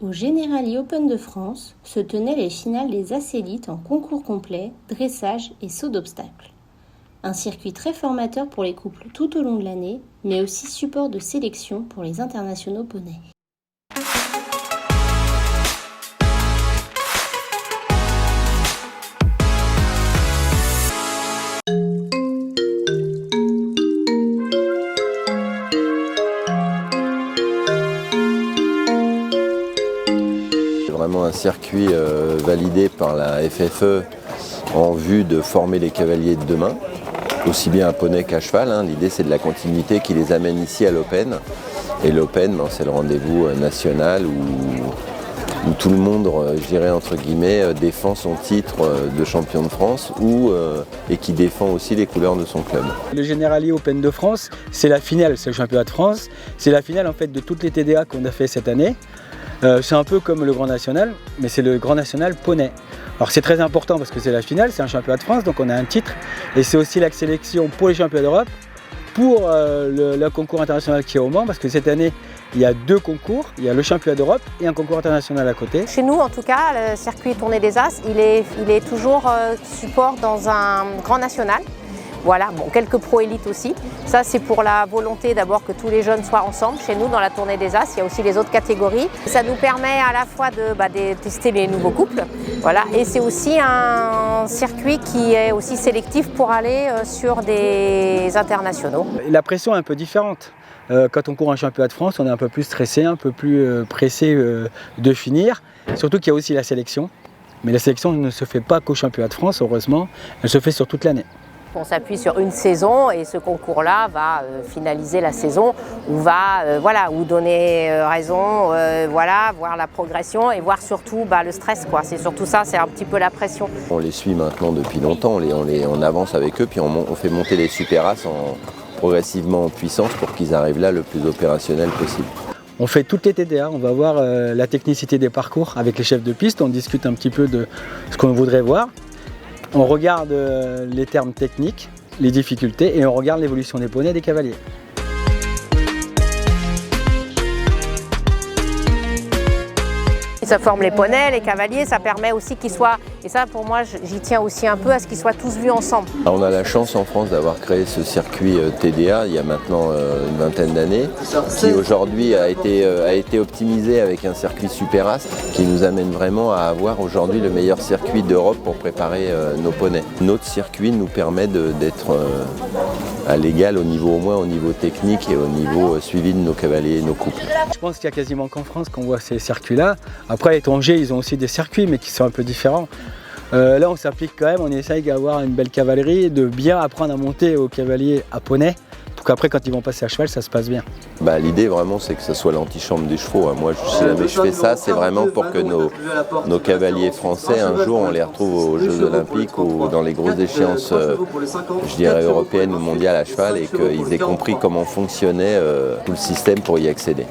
Au Generali Open de France se tenaient les finales des As-élites en concours complet, dressage et saut d'obstacles. Un circuit très formateur pour les couples tout au long de l'année, mais aussi support de sélection pour les internationaux poneys. Vraiment un circuit validé par la FFE en vue de former les cavaliers de demain, aussi bien à poney qu'à cheval. L'idée c'est de la continuité qui les amène ici à l'Open. Et l'Open, c'est le rendez-vous national où tout le monde, je dirais entre guillemets, défend son titre de champion de France et qui défend aussi les couleurs de son club. Le Generali Open de France, c'est la finale, c'est le championnat de France. C'est la finale en fait de toutes les TDA qu'on a fait cette année. C'est un peu comme le Grand National, mais c'est le Grand National poney. Alors c'est très important parce que c'est la finale, c'est un championnat de France, donc on a un titre. Et c'est aussi la sélection pour les championnats d'Europe, pour le concours international qui est au Mans, parce que cette année, il y a 2 concours, il y a le championnat d'Europe et un concours international à côté. Chez nous, en tout cas, le circuit Tournée des As, il est toujours support dans un Grand National. Voilà, bon, quelques pro-élites aussi. Ça, c'est pour la volonté d'abord que tous les jeunes soient ensemble. Chez nous, dans la Tournée des As, il y a aussi les autres catégories. Ça nous permet à la fois de tester les nouveaux couples. Voilà. Et c'est aussi un circuit qui est aussi sélectif pour aller sur des internationaux. La pression est un peu différente. Quand on court un championnat de France, on est un peu plus stressé, un peu plus pressé de finir. Surtout qu'il y a aussi la sélection. Mais la sélection ne se fait pas qu'au championnat de France, heureusement. Elle se fait sur toute l'année. On s'appuie sur une saison et ce concours-là va finaliser la saison ou va ou donner raison, voir la progression et voir surtout le stress. C'est surtout ça, c'est un petit peu la pression. On les suit maintenant depuis longtemps, on avance avec eux, puis on fait monter les Super As progressivement en puissance pour qu'ils arrivent là le plus opérationnel possible. On fait toutes les TDA, on va voir la technicité des parcours avec les chefs de piste, on discute un petit peu de ce qu'on voudrait voir. On regarde les termes techniques, les difficultés et on regarde l'évolution des poneys et des cavaliers. Ça forme les poneys, les cavaliers, ça permet aussi qu'ils soient, et ça pour moi j'y tiens aussi un peu, à ce qu'ils soient tous vus ensemble. Alors on a la chance en France d'avoir créé ce circuit TDA il y a maintenant une vingtaine d'années, qui aujourd'hui a été optimisé avec un circuit Super As qui nous amène vraiment à avoir aujourd'hui le meilleur circuit d'Europe pour préparer nos poneys. Notre circuit nous permet d'être à l'égal au moins au niveau technique et au niveau suivi de nos cavaliers et nos couples. Je pense qu'il y a quasiment qu'en France qu'on voit ces circuits-là. Après, à l'étranger, ils ont aussi des circuits, mais qui sont un peu différents. Là, on s'applique quand même, on essaye d'avoir une belle cavalerie, de bien apprendre à monter aux cavaliers à poney, pour qu'après, quand ils vont passer à cheval, ça se passe bien. L'idée, vraiment, c'est que ce soit l'antichambre des chevaux. Moi, si jamais je fais ça, c'est vraiment pour que nos cavaliers français, un jour, on les retrouve aux Jeux Olympiques ou dans les grosses échéances, je dirais, européennes ou mondiales à cheval, et qu'ils aient compris comment fonctionnait tout le système pour y accéder.